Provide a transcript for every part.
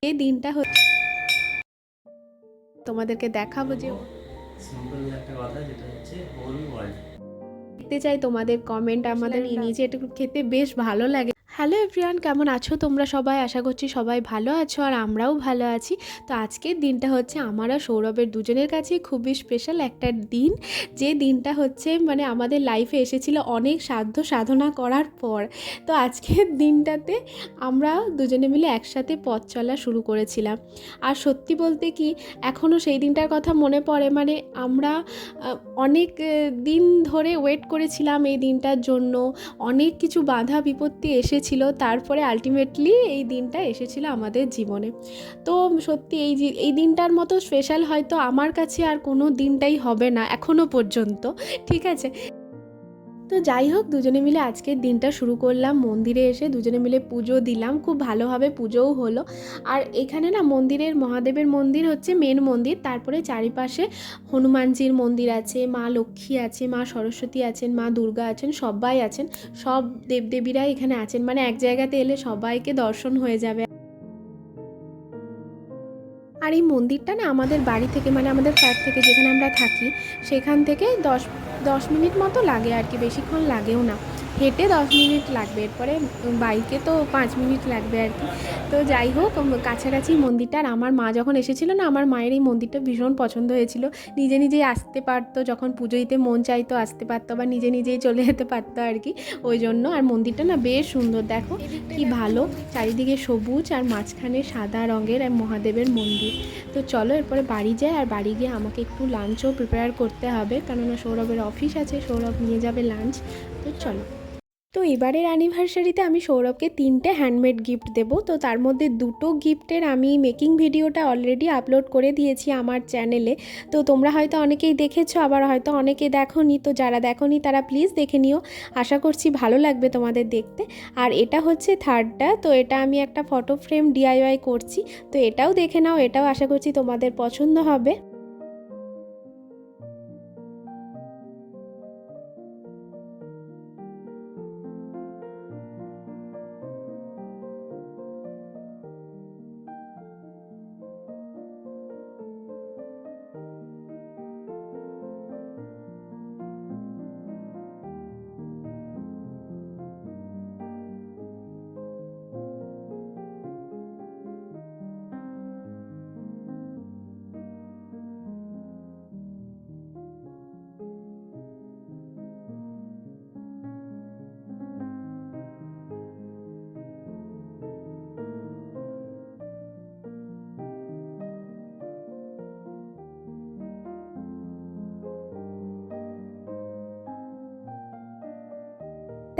এই দিনটা তোমাদেরকে দেখাবো যে সিম্পল একটা কথা, যেটা হচ্ছে হোল ওয়ার্ল্ড। দেখতে চাই তোমাদের কমেন্ট। আমাদের নিচে এটা খেতে বেশ ভালো লাগে। হ্যালো এভরিওয়ান, কেমন আছো তোমরা সবাই? আশা করছি সবাই ভালো আছো আর আমরাও ভালো আছি। তো আজকের দিনটা হচ্ছে আমার আর সৌরভের দুজনের কাছে খুবই স্পেশাল একটা দিন। যে দিনটা হচ্ছে মানে আমাদের লাইফে এসেছিল অনেক সাধ্য সাধনা করার পর। তো আজকের দিনটাতে আমরা দুজনে মিলে একসাথে পথ চলা শুরু করেছিলাম। আর সত্যি বলতে কি, এখনও সেই দিনটার কথা মনে পড়ে। মানে আমরা অনেক দিন ধরে ওয়েট করেছিলাম এই দিনটার জন্য। অনেক কিছু বাধা বিপত্তি এসেছিল, তারপরে আলটিমেটলি এই দিনটা এসেছিল আমাদের জীবনে। তো সত্যি এই দিনটার মতো স্পেশাল হয়তো আমার কাছে আর কোনো দিনটাই হবে না এখনও পর্যন্ত। ঠিক আছে, তো যাই হোক, দুজনে মিলে আজকের দিনটা শুরু করলাম। মন্দিরে এসে দুজনে মিলে পুজো দিলাম, খুব ভালোভাবে পুজোও হলো। আর এখানে না মন্দিরের মহাদেবের মন্দির হচ্ছে মেন মন্দির, তারপরে চারিপাশে হনুমানজির মন্দির আছে, মা লক্ষ্মী আছে, মা সরস্বতী আছেন, মা দুর্গা আছেন, সবাই আছেন, সব দেবদেবীরাই এখানে আছেন। মানে এক জায়গাতে এলে সবাইকে দর্শন হয়ে যাবে। আর এই মন্দিরটা না আমাদের বাড়ি থেকে, মানে আমাদের ফ্ল্যাট থেকে যেখানে আমরা থাকি সেখান থেকে 10 মিনিট মতো লাগে আর কি, বেশিক্ষণ লাগেও না। হেঁটে 10 মিনিট লাগবে, এরপরে বাইকে তো 5 মিনিট লাগবে আর কি। তো যাই হোক, কাছাকাছি মন্দিরটা। আর আমার মা যখন এসেছিল না, আমার মায়ের এই মন্দিরটা ভীষণ পছন্দ হয়েছিল। নিজে নিজেই আসতে পারতো, যখন পুজো দিতে মন চাইতো আসতে পারতো, বা নিজে নিজেই চলে যেতে পারতো আর কি, ওই জন্য। আর মন্দিরটা না বেশ সুন্দর, দেখো কি ভালো, চারিদিকে সবুজ আর মাঝখানে সাদা রঙের আর মহাদেবের মন্দির। তো চলো এরপরে বাড়ি যাই, আর বাড়ি গিয়ে আমাকে একটু লাঞ্চও প্রিপেয়ার করতে হবে, কেননা সৌরভের অফিস আছে, সৌরভ নিয়ে যাবে লাঞ্চ। তো চলো। তো এবারের অ্যানিভার্সারিতে আমি সৌরভকে 3টে হ্যান্ডমেড গিফট দেবো। তো তার মধ্যে 2টো গিফটের আমি মেকিং ভিডিওটা অলরেডি আপলোড করে দিয়েছি আমার চ্যানেলে। তো তোমরা হয়তো অনেকেই দেখেছো, আবার হয়তো অনেকে দেখোনি। তো যারা দেখোনি তারা প্লিজ দেখে নিও, আশা করছি ভালো লাগবে তোমাদের দেখতে। আর এটা হচ্ছে 3টা। তো এটা আমি একটা ফটো ফ্রেম DIY করছি, তো এটাও দেখে নাও, এটাও আশা করছি তোমাদের পছন্দ হবে।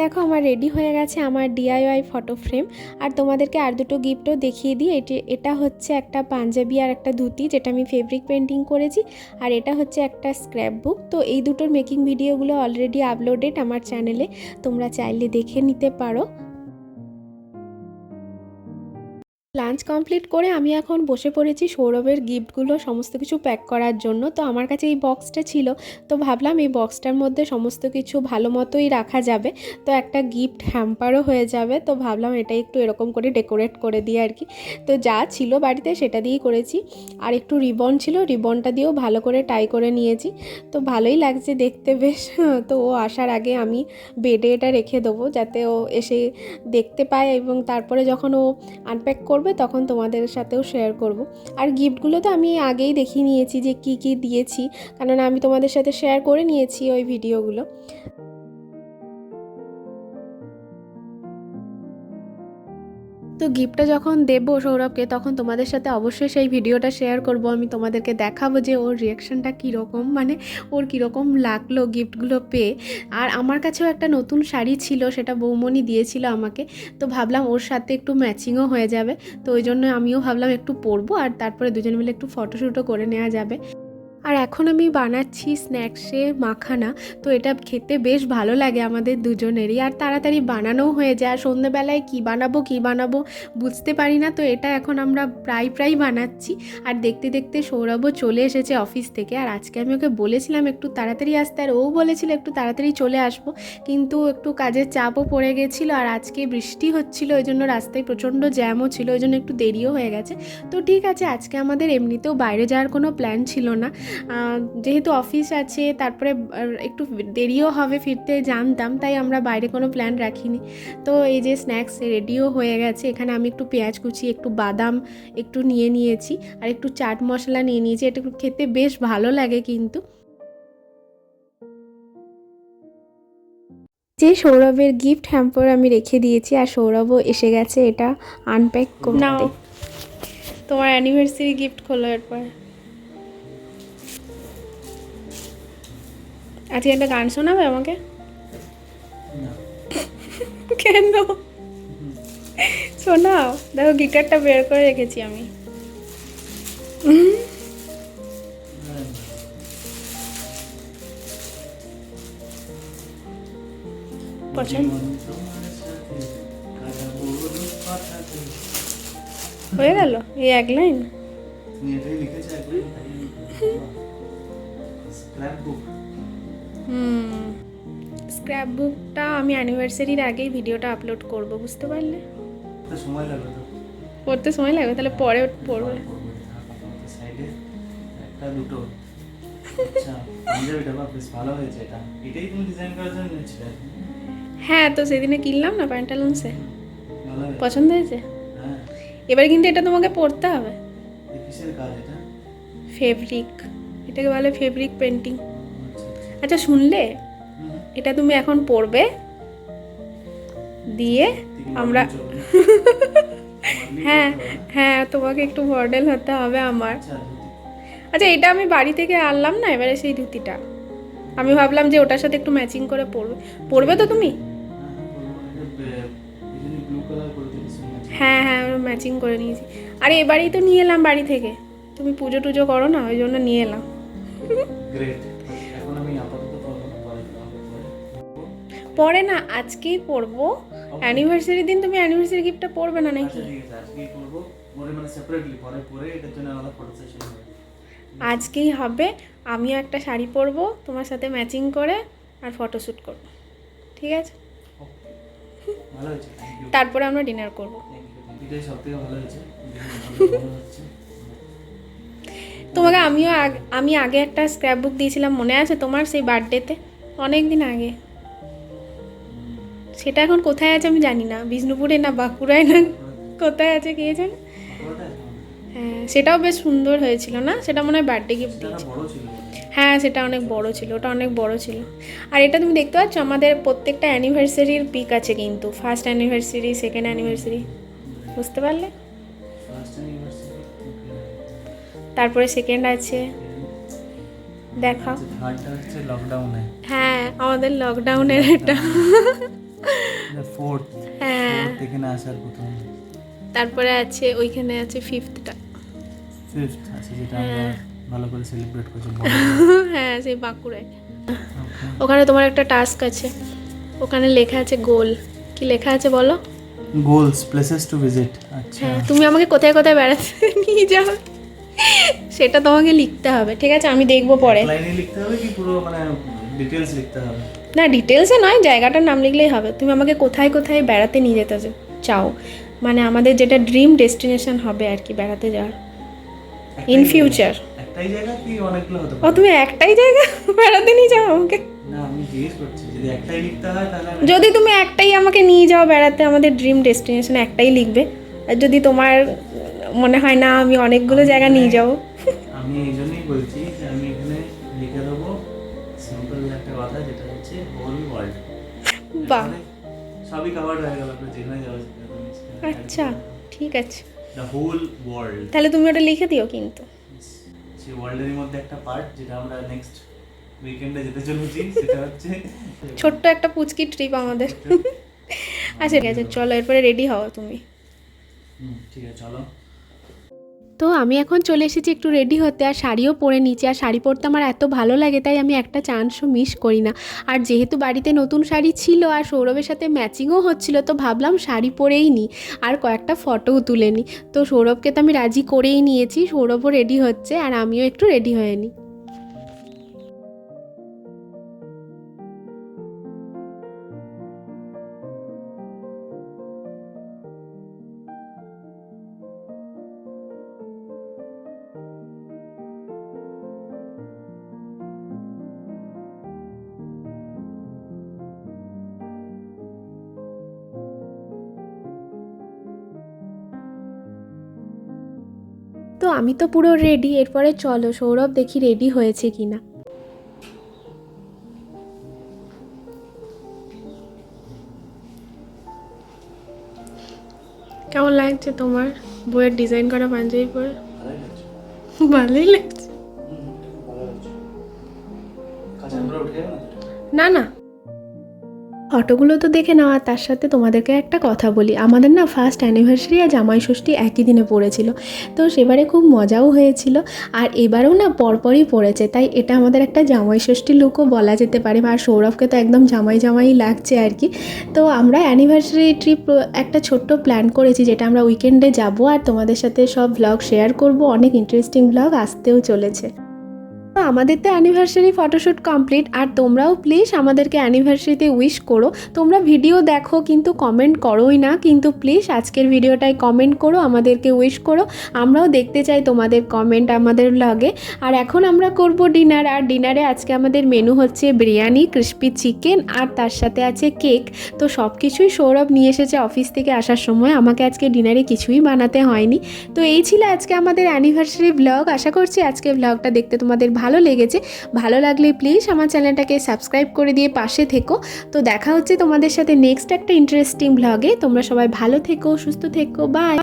দেখো আমার রেডি হয়ে গেছে আমার DIY ফটো ফ্রেম। আর তোমাদেরকে আর 2টো গিফটও দেখিয়ে দিই। এটা হচ্ছে একটা পাঞ্জাবি আর একটা ধুতি, যেটা আমি ফেব্রিক পেন্টিং করেছি। আর এটা হচ্ছে একটা স্ক্র্যাপ বুক। তো এই দুটোর মেকিং ভিডিওগুলো অলরেডি আপলোডেড আমার চ্যানেলে, তোমরা চাইলে দেখে নিতে পারো। লাঞ্চ কমপ্লিট করে আমি এখন বসে পড়েছি সৌরভের গিফটগুলো সমস্ত কিছু প্যাক করার জন্য। তো আমার কাছে এই বক্সটা ছিল, তো ভাবলাম এই বক্সটার মধ্যে সমস্ত কিছু ভালো মতোই রাখা যাবে, তো একটা গিফট হ্যাম্পারও হয়ে যাবে। তো ভাবলাম এটা একটু এরকম করে ডেকোরেট করে দিই আর কি। তো যা ছিল বাড়িতে সেটা দিয়েই করেছি। আর একটু রিবন ছিল, রিবনটা দিয়েও ভালো করে টাই করে নিয়েছি। তো ভালোই লাগছে দেখতে বেশ। তো ও আসার আগে আমি বেডে এটা রেখে দেবো, যাতে ও এসে দেখতে পায়, এবং তারপরে যখন ও আনপ্যাক করবে তখন তোমাদের সাথেও শেয়ার করব। আর গিফটগুলো তো আমি আগেই দেখিয়ে নিয়েছি যে কি কি দিয়েছি, কারণ আমি তোমাদের সাথে শেয়ার করে নিয়েছি ওই ভিডিওগুলো। তো গিফটটা যখন দেবো সৌরভকে, তখন তোমাদের সাথে অবশ্যই সেই ভিডিওটা শেয়ার করব। আমি তোমাদেরকে দেখাবো যে ওর রিয়াকশানটা কীরকম, মানে ওর কীরকম লাগলো গিফটগুলো পেয়ে। আর আমার কাছেও একটা নতুন শাড়ি ছিল, সেটা বৌমনি দিয়েছিল আমাকে। তো ভাবলাম ওর সাথে একটু ম্যাচিংও হয়ে যাবে, তো ওই জন্য আমিও ভাবলাম একটু পরবো, আর তারপরে দুজন মিলে একটু ফটোশ্যুটও করে নেওয়া যাবে। আর এখন আমি বানাচ্ছি স্ন্যাক্সে মাখানা। তো এটা খেতে বেশ ভালো লাগে আমাদের দুজনেরই, আর তাড়াতাড়ি বানানোও হয়ে যায়। আর সন্ধ্যেবেলায় কী বানাবো বুঝতে পারি না, তো এটা এখন আমরা প্রায় বানাচ্ছি। আর দেখতে দেখতে সৌরভও চলে এসেছে অফিস থেকে। আর আজকে আমি ওকে বলেছিলাম একটু তাড়াতাড়ি আসতে, আর ও বলেছিল একটু তাড়াতাড়ি চলে আসবো, কিন্তু একটু কাজের চাপও পড়ে গেছিলো। আর আজকে বৃষ্টি হচ্ছিলো, ওই জন্য রাস্তায় প্রচণ্ড জ্যামও ছিল, ওই জন্য একটু দেরিও হয়ে গেছে। তো ঠিক আছে, আজকে আমাদের এমনিতেও বাইরে যাওয়ার কোনো প্ল্যান ছিল না, যেহেতু অফিস আছে, তারপরে একটু দেরিও হবে ফিরতে জানতাম, তাই আমরা বাইরে কোনো প্ল্যান রাখিনি। তো এই যে স্ন্যাক্স রেডিও হয়ে গেছে। এখানে আমি একটু পেঁয়াজ কুচি, একটু বাদাম একটু নিয়ে নিয়েছি, আর একটু চাট মশলা নিয়ে নিয়েছি। এটা খেতে বেশ ভালো লাগে কিন্তু। যে সৌরভের গিফট হ্যাম্পার আমি রেখে দিয়েছি, আর সৌরভও এসে গেছে এটা আনপ্যাক করতে। তোমার অ্যানিভার্সারি গিফট খোলো এরপর। আজকে একটা গান শোনাবে আমাকে? কেন? শোনাও, দেখো গিটারটা বের করে রেখেছি আমি। পছন্দ হয়ে গেল এই এক লাইন। স্ক্র্যাপ বুকটা আমি অ্যানিভার্সারির আগেই ভিডিওটা আপলোড করব, বুঝতে পারলে? সময় লাগবে তো, পড়তে সময় লাগবে, তাহলে পরে পড়বে। সাইডে একটা দুটো। আচ্ছা, পাঞ্জাবিটা বেশ ভালো হয়েছে। এটাই তুমি ডিজাইন করার জন্য নিয়েছিলে? হ্যাঁ, তো সেদিনে কিনলাম না প্যান্টালুন্সে, ভালো হয়েছে। পছন্দ হয়েছে। হ্যাঁ, এবার কিন্তু এটা তোমাকে পড়তে হবে। কিসের কাজ এটা? ফেব্রিক, এটাকে বলে ফেব্রিক পেন্টিং। আচ্ছা আচ্ছা। আচ্ছা শুনলে, এটা তুমি এখন পড়বে, দিয়ে আমরা হ্যাঁ হ্যাঁ, তোমাকে একটু মডেল হতে হবে আমার। আচ্ছা, এটা আমি বাড়ি থেকে আনলাম না এবারে, সেই ধুতিটা আমি ভাবলাম যে ওটার সাথে একটু ম্যাচিং করে পরবে তো তুমি? হ্যাঁ হ্যাঁ, ম্যাচিং করে নিয়েছি। আরে এবারেই তো নিয়ে এলাম বাড়ি থেকে, তুমি পুজো টুজো করো না, ওই জন্য নিয়ে এলাম। পরে না, আজকেই পরবো। অ্যানিভার্সারি দিন তুমি অ্যানিভার্সারি গিফটটা পরবে না নাকি? আজকেই হবে। আমিও একটা শাড়ি পরবো তোমার সাথে ম্যাচিং করে, আর ফটোশ্যুট করবো, ঠিক আছে? তারপরে আমরা ডিনার করবো। তোমাকে আমি আগে একটা স্ক্র্যাপ বুক দিয়েছিলাম, মনে আছে তোমার? সেই বার্থডেতে, অনেক দিন আগে। সেটা এখন কোথায় আছে আমি জানি না, বিষ্ণুপুরে না বাঁকুড়ায় না কোথায় আছে কে জানে। হ্যাঁ, সেটাও বেশ সুন্দর হয়েছিল না? সেটা মনে হয় বার্থডে গিফট দিয়েছে। হ্যাঁ, সেটা অনেক বড় ছিল, ওটা অনেক বড় ছিল। আর এটা তুমি দেখতে পাচ্ছ আমাদের প্রত্যেকটা অ্যানিভার্সারির পিক আছে কিন্তু, ফার্স্ট অ্যানিভার্সারি, সেকেন্ড অ্যানিভার্সারি, বুঝতে পারলে? তারপরে সেকেন্ড আছে, দেখাও। হ্যাঁ, আমাদের লকডাউনের এটা। হ্যাঁ, তারপরে আছে ওইখানে আছে ফিফথটা। আছে যেটা আমরা ভালো করে সেলিব্রেট করছি। হ্যাঁ, সেই বাঁকুড়ায়। ওখানে তোমার একটা টাস্ক আছে, ওখানে লেখা আছে গোল। কি লেখা আছে বলো? Goals, places to visit. আচ্ছা, হ্যাঁ, তুমি আমাকে কোথায় কোথায় বেড়াতে নিয়ে যাও সেটা তোমাকে লিখতে হবে, ঠিক আছে? আমি দেখবো পরে। লাইনে লিখতে হবে কি পুরো মানে ডিটেইলস লিখতে হবে? না, ডিটেলসে নয়, জায়গাটার নাম লিখলেই হবে। তুমি আমাকে কোথায় কোথায় বেড়াতে নিয়ে যেতে চাও, মানে আমাদের যেটা ড্রিম ডেস্টিনেশন হবে আর কি বেড়াতে যাওয়ার ইন ফিউচার। একটাই জায়গা কি অনেকগুলো হতে ও, পারে? তুমি একটাই জায়গা বেড়াতে নিয়ে যাও আমাকে? না, আমি জিজ্ঞেস করছি যদি একটাই লিখতে হয় তাহলে যদি তুমি একটাই আমাকে নিয়ে যাও বেড়াতে, আমাদের ড্রিম ডেস্টিনেশন একটাই লিখবে। আর যদি তোমার মনে হয় না আমি অনেকগুলো জায়গা নিয়ে যাবো, আমি এই জন্যই বলছি যে আমি এখানে লিখে দেবো সিম্পল একটা কথা, যেটা হচ্ছে হোল ওয়ার্ল্ড। বাহ, সবই কভার হয়ে গেল, আপনি যেখানে যাবেন। আচ্ছা ঠিক আছে, দ্য হোল ওয়ার্ল্ড। তাহলে তুমি ওটা লিখে দিও কিন্তু। সেই ওয়ার্ল্ডের মধ্যে একটা পার্ট যেটা আমরা নেক্সট উইকেন্ডে যেতে চলেছি, সেটা হচ্ছে ছোট্ট একটা পুচকি ট্রিপ আমাদের। আচ্ছা ঠিক আছে, চলো এরপরে রেডি হও তুমি। ঠিক আছে, চলো। তো আমি এখন চলে এসেছি একটু রেডি হতে, আর শাড়িও পরে নিচ্ছি। আর শাড়ি পরতে আমার এত ভালো লাগে, তাই আমি একটা চান্সও মিস করি না। আর যেহেতু বাড়িতে নতুন শাড়ি ছিল আর সৌরভের সাথে ম্যাচিংও হচ্ছিল, তো ভাবলাম শাড়ি পরেই নিই আর কয়েকটা ফটোও তুলে নিই। তো সৌরভকে তো আমি রাজি করেই নিয়েছি, সৌরভও রেডি হচ্ছে আর আমিও একটু রেডি হয়ে নিই। তো আমি তো পুরো রেডি, এরপরে চলো সৌরভ দেখি রেডি হয়েছে কিনা। কেমন লাগছে তোমার বইয়ের ডিজাইন করা পাঞ্জাবি পরে? ভালোই লাগছে। ভালোই লাগছে। ভালো লাগছে। কাঁচা করে উঠে যাবে না না? না, ফটোগুলো তো দেখে নাও, আর তার সাথে তোমাদেরকে একটা কথা বলি, আমাদের না ফার্স্ট অ্যানিভার্সারি আর জামাই ষষ্ঠী একই দিনে পড়েছিল। তো সেবারে খুব মজাও হয়েছিল, আর এবারেও না পরপরই পড়েছে, তাই এটা আমাদের একটা জামাই ষষ্ঠী লুকও বলা যেতে পারে। আর সৌরভকে তো একদম জামাই জামাই লাগছে আর কি। তো আমরা অ্যানিভার্সারি ট্রিপ একটা ছোট্ট প্ল্যান করেছি, যেটা আমরা উইকেন্ডে যাব আর তোমাদের সাথে সব ভ্লগ শেয়ার করব, অনেক ইন্টারেস্টিং ভ্লগ আসতেও চলেছে। তো আমাদের তো অ্যানিভার্সারি ফটোশ্যুট কমপ্লিট, আর তোমরাও প্লিজ আমাদেরকে অ্যানিভার্সারিতে উইশ করো। তোমরা ভিডিও দেখো কিন্তু কমেন্ট করোই না, কিন্তু প্লিজ আজকের ভিডিওটায় কমেন্ট করো, আমাদেরকে উইশ করো। আমরাও দেখতে চাই তোমাদের কমেন্ট আমাদের ব্লগে। আর এখন আমরা করব ডিনার, আর ডিনারে আজকে আমাদের মেনু হচ্ছে বিরিয়ানি, ক্রিস্পি চিকেন, আর তার সাথে আছে কেক। তো সব কিছুই সৌরভ নিয়ে এসেছে অফিস থেকে আসার সময়, আমাকে আজকে ডিনারে কিছুই বানাতে হয়নি। তো এই ছিল আজকে আমাদের অ্যানিভার্সারি ব্লগ। আশা করছি আজকে ব্লগটা দেখতে তোমাদের ভালো লেগেছে। ভালো লাগলে প্লিজ আমার চ্যানেলটাকে সাবস্ক্রাইব করে দিয়ে পাশে থেকো। তো দেখা হচ্ছে তোমাদের সাথে নেক্সট একটা ইন্টারেস্টিং ব্লগে। তোমরা সবাই ভালো থেকো, সুস্থ থেকো, বাই।